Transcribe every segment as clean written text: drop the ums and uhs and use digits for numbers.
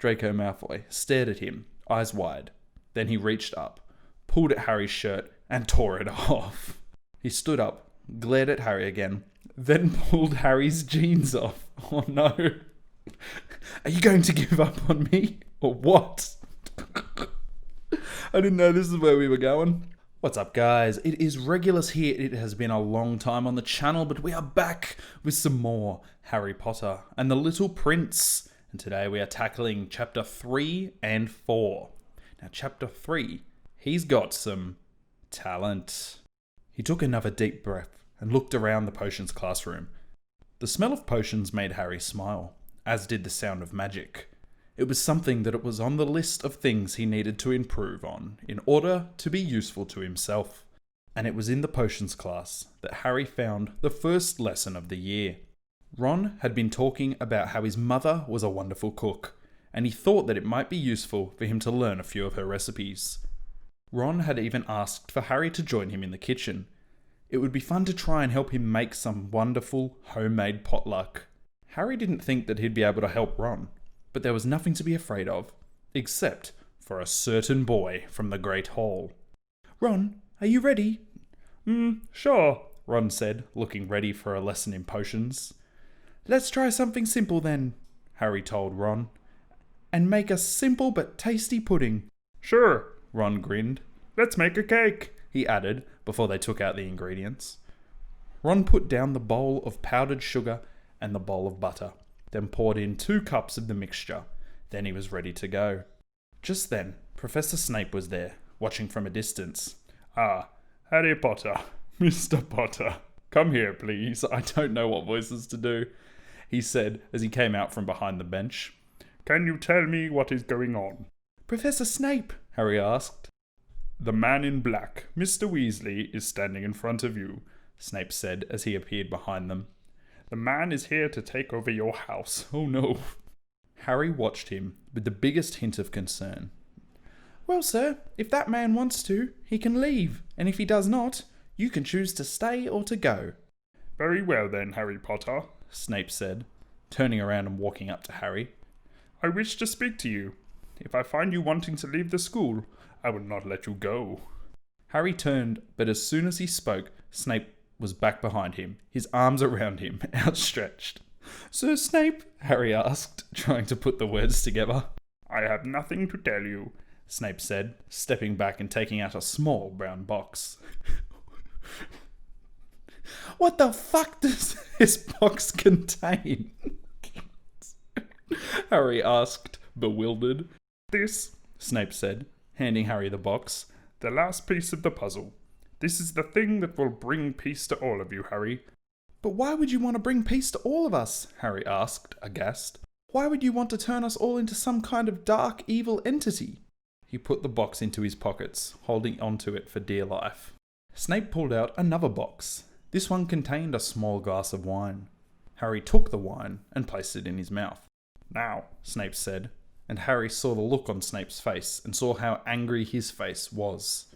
Draco Malfoy stared at him, eyes wide. Then he reached up, pulled at Harry's shirt, and tore it off. He stood up, glared at Harry again, then pulled Harry's jeans off. Oh no. Are you going to give up on me? Or what? I didn't know this is where we were going. What's up, guys? It is Regulus here. It has been a long time on the channel, but we are back with some more Harry Potter and the Little Prince. And today we are tackling chapter 3 and 4. Now, chapter 3, he's got some talent. He took another deep breath and looked around the potions classroom. The smell of potions made Harry smile, as did the sound of magic. It was something that it was on the list of things he needed to improve on in order to be useful to himself. And it was in the potions class that Harry found the first lesson of the year. Ron had been talking about how his mother was a wonderful cook, and he thought that it might be useful for him to learn a few of her recipes. Ron had even asked for Harry to join him in the kitchen. It would be fun to try and help him make some wonderful homemade potluck. Harry didn't think that he'd be able to help Ron, but there was nothing to be afraid of, except for a certain boy from the Great Hall. "Ron, are you ready?" Sure," Ron said, looking ready for a lesson in potions. "Let's try something simple then," Harry told Ron. "and make a simple but tasty pudding." "Sure," Ron grinned. "Let's make a cake," he added before they took out the ingredients. Ron put down the bowl of powdered sugar and the bowl of butter, then poured in 2 cups of the mixture. Then he was ready to go. Just then, Professor Snape was there, watching from a distance. "Ah, Harry Potter, Mr. Potter, come here, please." I don't know what voices to do, he said as he came out from behind the bench. "Can you tell me what is going on?" "Professor Snape," Harry asked. "The man in black, Mr. Weasley, is standing in front of you," Snape said as he appeared behind them. "The man is here to take over your house." Oh no. Harry watched him with the biggest hint of concern. "Well, sir, if that man wants to, he can leave, and if he does not, you can choose to stay or to go." "Very well then, Harry Potter," Snape said, turning around and walking up to Harry. "I wish to speak to you. If I find you wanting to leave the school, I will not let you go." Harry turned, but as soon as he spoke, Snape was back behind him, his arms around him, outstretched. "Sir Snape?" Harry asked, trying to put the words together. "I have nothing to tell you," Snape said, stepping back and taking out a small brown box. "What the fuck does this box contain?" Harry asked, bewildered. "This," Snape said, handing Harry the box. "The last piece of the puzzle. This is the thing that will bring peace to all of you, Harry." "But why would you want to bring peace to all of us?" Harry asked, aghast. "Why would you want to turn us all into some kind of dark, evil entity?" He put the box into his pockets, holding onto it for dear life. Snape pulled out another box. This one contained a small glass of wine. Harry took the wine and placed it in his mouth. "Now," Snape said, and Harry saw the look on Snape's face and saw how angry his face was.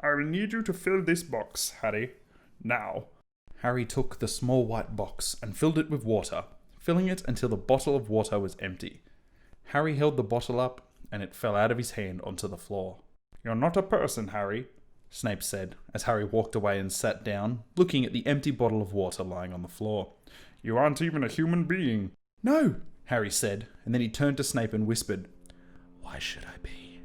"I will need you to fill this box, Harry. Now." Harry took the small white box and filled it with water, filling it until the bottle of water was empty. Harry held the bottle up, and it fell out of his hand onto the floor. "You're not a person, Harry," Snape said, as Harry walked away and sat down, looking at the empty bottle of water lying on the floor. "You aren't even a human being." "No," Harry said, and then he turned to Snape and whispered, "Why should I be?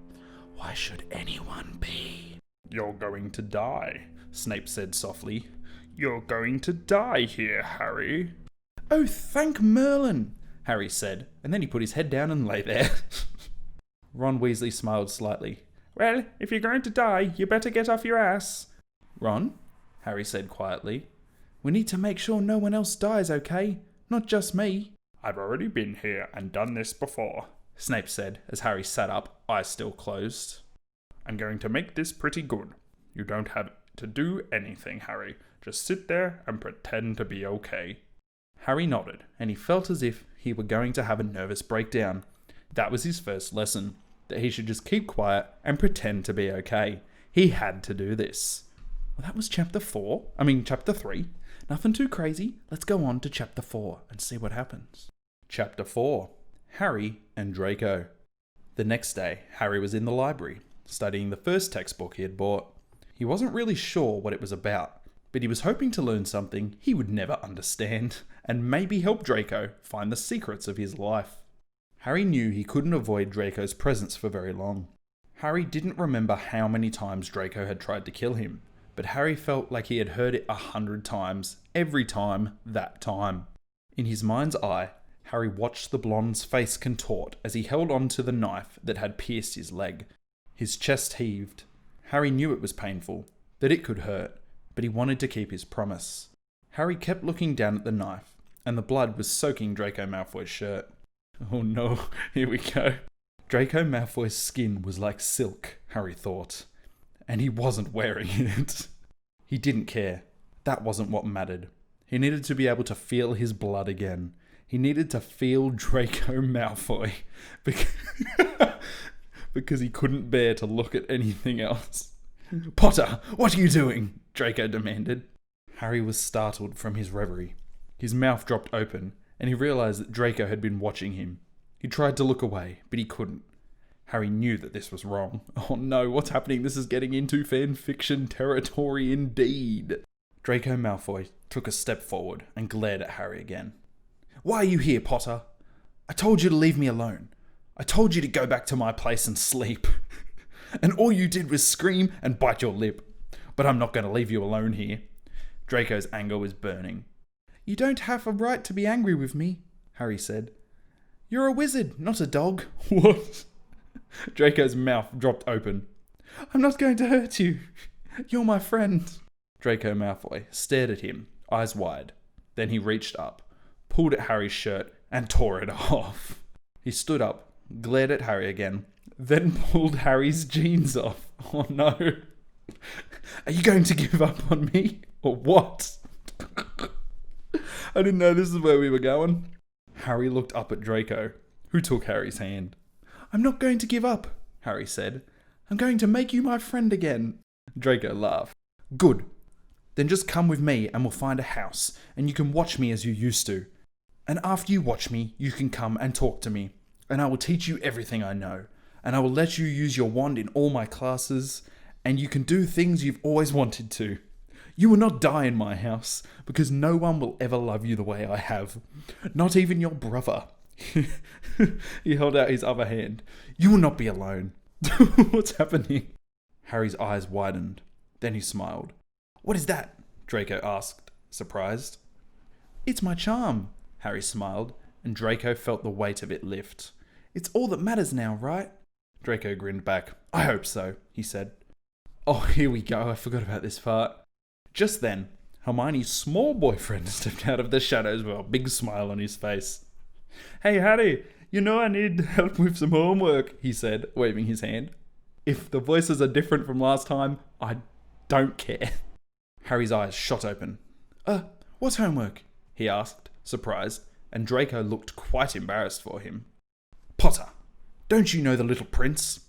Why should anyone be?" "You're going to die," Snape said softly. "You're going to die here, Harry." "Oh, thank Merlin," Harry said, and then he put his head down and lay there. Ron Weasley smiled slightly. "Well, if you're going to die, you better get off your ass." "Ron," Harry said quietly, "we need to make sure no one else dies, okay? Not just me." "I've already been here and done this before," Snape said as Harry sat up, eyes still closed. "I'm going to make this pretty good. You don't have to do anything, Harry. Just sit there and pretend to be okay." Harry nodded, and he felt as if he were going to have a nervous breakdown. That was his first lesson, that he should just keep quiet and pretend to be okay. He had to do this. Well, that was chapter 3. Nothing too crazy. Let's go on to chapter 4 and see what happens. Chapter 4. Harry and Draco. The next day, Harry was in the library, studying the first textbook he had bought. He wasn't really sure what it was about, but he was hoping to learn something he would never understand, and maybe help Draco find the secrets of his life. Harry knew he couldn't avoid Draco's presence for very long. Harry didn't remember how many times Draco had tried to kill him, but Harry felt like he had heard it 100 times, every time, that time. In his mind's eye, Harry watched the blonde's face contort as he held on to the knife that had pierced his leg. His chest heaved. Harry knew it was painful, that it could hurt, but he wanted to keep his promise. Harry kept looking down at the knife, and the blood was soaking Draco Malfoy's shirt. Oh no, here we go. Draco Malfoy's skin was like silk, Harry thought, and he wasn't wearing it. He didn't care. That wasn't what mattered. He needed to be able to feel his blood again. He needed to feel Draco Malfoy because he couldn't bear to look at anything else. "Potter, what are you doing?" Draco demanded. Harry was startled from his reverie. His mouth dropped open, and he realized that Draco had been watching him. He tried to look away, but he couldn't. Harry knew that this was wrong. Oh no, what's happening? This is getting into fanfiction territory indeed. Draco Malfoy took a step forward and glared at Harry again. "Why are you here, Potter? I told you to leave me alone. I told you to go back to my place and sleep. And all you did was scream and bite your lip. But I'm not going to leave you alone here." Draco's anger was burning. "You don't have a right to be angry with me," Harry said. "You're a wizard, not a dog." What? Draco's mouth dropped open. "I'm not going to hurt you. You're my friend." Draco Malfoy stared at him, eyes wide. Then he reached up, pulled at Harry's shirt, and tore it off. He stood up, glared at Harry again, then pulled Harry's jeans off. Oh no. "Are you going to give up on me? Or what?" I didn't know this is where we were going. Harry looked up at Draco, who took Harry's hand. "I'm not going to give up," Harry said. "I'm going to make you my friend again." Draco laughed. "Good. Then just come with me and we'll find a house, and you can watch me as you used to. And after you watch me, you can come and talk to me, and I will teach you everything I know, and I will let you use your wand in all my classes, and you can do things you've always wanted to. You will not die in my house, because no one will ever love you the way I have. Not even your brother." He held out his other hand. "You will not be alone." What's happening? Harry's eyes widened. Then he smiled. "What is that?" Draco asked, surprised. "It's my charm," Harry smiled, and Draco felt the weight of it lift. "It's all that matters now, right?" Draco grinned back. "I hope so," he said. Oh, here we go. I forgot about this part. Just then, Hermione's small boyfriend stepped out of the shadows with a big smile on his face. "Hey, Harry, you know I need help with some homework," he said, waving his hand. If the voices are different from last time, I don't care. Harry's eyes shot open. What homework?" he asked, surprised, and Draco looked quite embarrassed for him. "Potter, don't you know the little prince?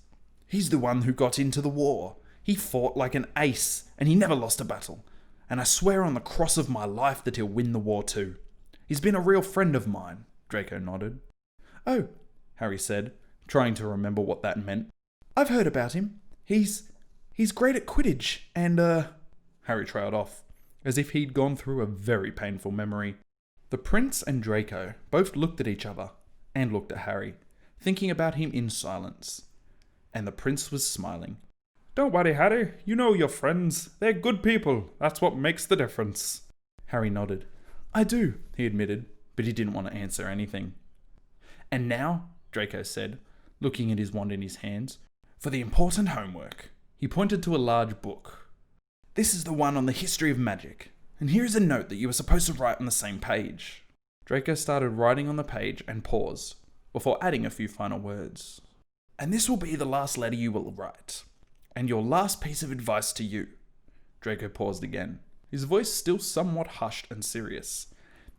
He's the one who got into the war. He fought like an ace, and he never lost a battle. And I swear on the cross of my life that he'll win the war too. He's been a real friend of mine." Draco nodded. "Oh," Harry said, trying to remember what that meant. "I've heard about him. He's great at Quidditch, and Harry trailed off, as if he'd gone through a very painful memory. The prince and Draco both looked at each other, and looked at Harry, thinking about him in silence. And the prince was smiling. "Don't worry, Harry. You know your friends. They're good people. That's what makes the difference." Harry nodded. "I do," he admitted, but he didn't want to answer anything. "And now," Draco said, looking at his wand in his hands, "for the important homework." He pointed to a large book. "This is the one on the history of magic, and here is a note that you are supposed to write on the same page." Draco started writing on the page and paused, before adding a few final words. "And this will be the last letter you will write, and your last piece of advice to you." Draco paused again, his voice still somewhat hushed and serious.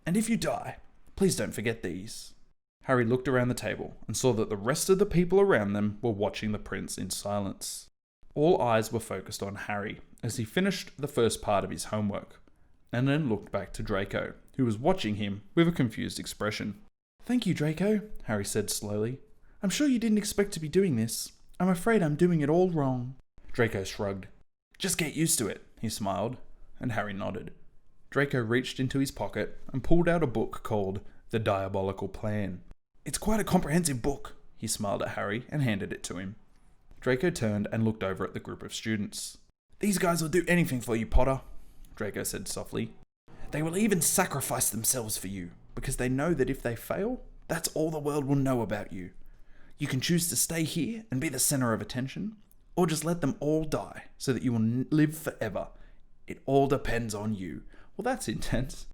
"And if you die, please don't forget these." Harry looked around the table and saw that the rest of the people around them were watching the prince in silence. All eyes were focused on Harry as he finished the first part of his homework, and then looked back to Draco, who was watching him with a confused expression. "Thank you, Draco," Harry said slowly. I'm sure you didn't expect to be doing this. I'm afraid I'm doing it all wrong. Draco shrugged. Just get used to it, he smiled, and Harry nodded. Draco reached into his pocket and pulled out a book called The Diabolical Plan. It's quite a comprehensive book, he smiled at Harry and handed it to him. Draco turned and looked over at the group of students. These guys will do anything for you, Potter, Draco said softly. They will even sacrifice themselves for you, because they know that if they fail, that's all the world will know about you. You can choose to stay here and be the center of attention, or just let them all die so that you will live forever. It all depends on you. Well, that's intense.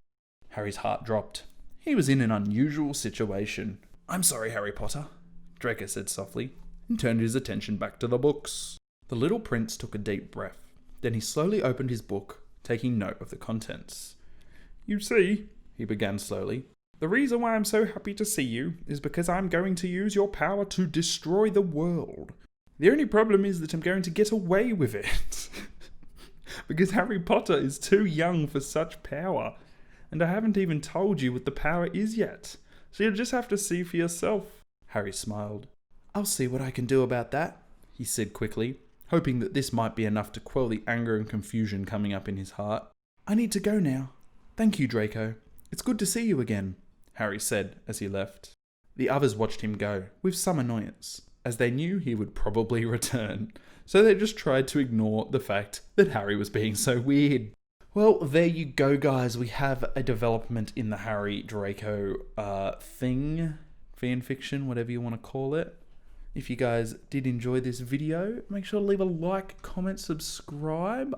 Harry's heart dropped. He was in an unusual situation. I'm sorry, Harry Potter, Draco said softly, and turned his attention back to the books. The little prince took a deep breath. Then he slowly opened his book, taking note of the contents. You see, he began slowly, the reason why I'm so happy to see you is because I'm going to use your power to destroy the world. The only problem is that I'm going to get away with it. Because Harry Potter is too young for such power. And I haven't even told you what the power is yet. So you'll just have to see for yourself. Harry smiled. I'll see what I can do about that, he said quickly, hoping that this might be enough to quell the anger and confusion coming up in his heart. I need to go now. Thank you, Draco. It's good to see you again, Harry said as he left. The others watched him go, with some annoyance, as they knew he would probably return. So they just tried to ignore the fact that Harry was being so weird. Well, there you go, guys. We have a development in the Harry Draco fanfiction, whatever you want to call it. If you guys did enjoy this video, make sure to leave a like, comment, subscribe.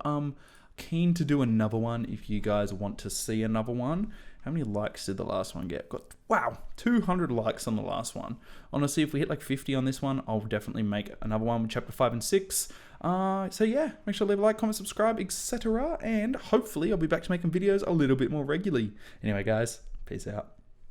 Keen to do another one if you guys want to see another one. How many likes did the last one get? Got, wow, 200 likes on the last one. Honestly, if we hit like 50 on this one, I'll definitely make another one with chapter 5 and 6. So yeah, make sure to leave a like, comment, subscribe, etc. And hopefully I'll be back to making videos a little bit more regularly. Anyway, guys, peace out.